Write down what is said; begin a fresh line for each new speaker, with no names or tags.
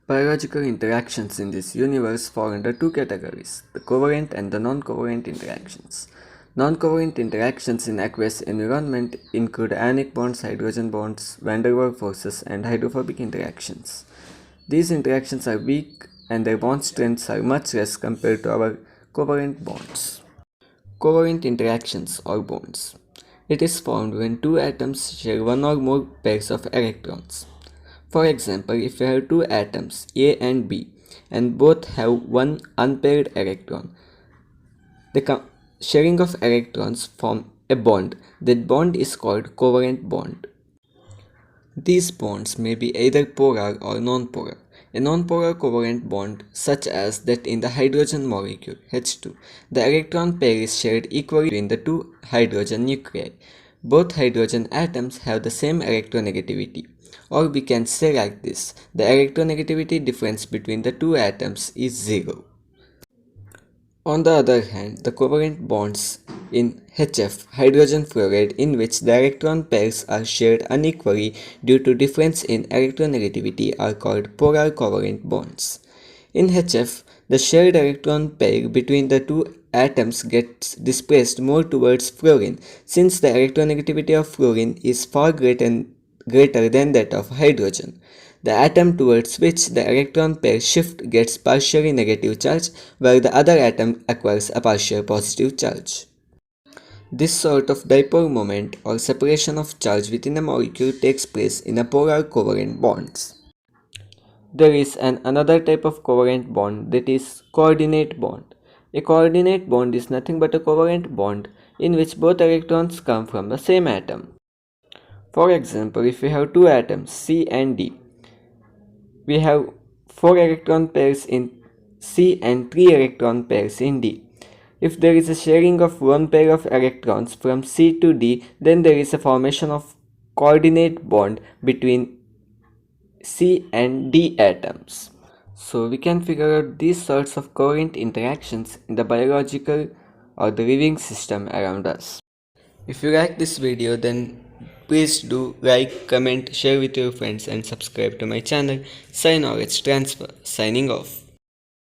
Biological interactions in this universe fall under two categories, the covalent and the non-covalent interactions. Non-covalent interactions in aqueous environment include ionic bonds, hydrogen bonds, van der Waals forces, and hydrophobic interactions. These interactions are weak and their bond strengths are much less compared to our covalent bonds. Covalent interactions or bonds. It is formed when two atoms share one or more pairs of electrons. For example, if you have two atoms A and B and both have one unpaired electron, the sharing of electrons form a bond. That bond is called covalent bond. These bonds may be either polar or nonpolar. A nonpolar covalent bond, such as that in the hydrogen molecule H2, the electron pair is shared equally between the two hydrogen nuclei. Both hydrogen atoms have the same electronegativity. Or we can say like this, the electronegativity difference between the two atoms is zero. On the other hand, the covalent bonds in HF, hydrogen fluoride, in which the electron pairs are shared unequally due to difference in electronegativity, are called polar covalent bonds. In HF, the shared electron pair between the two atoms gets displaced more towards fluorine, since the electronegativity of fluorine is far greater than that of hydrogen. The atom towards which the electron pair shift gets partially negative charge, while the other atom acquires a partial positive charge. This sort of dipole moment or separation of charge within a molecule takes place in a polar covalent bonds. There is another type of covalent bond, that is coordinate bond. A coordinate bond is nothing but a covalent bond in which both electrons come from the same atom. For example, if we have two atoms C and D, we have 4 electron pairs in C and 3 electron pairs in D. If there is a sharing of one pair of electrons from C to D, then there is a formation of coordinate bond between C and D atoms. So we can figure out these sorts of covalent interactions in the biological or the living system around us. If you like this video, then please do like, comment, share with your friends and subscribe to my channel. Knowledge Transfer. Signing off.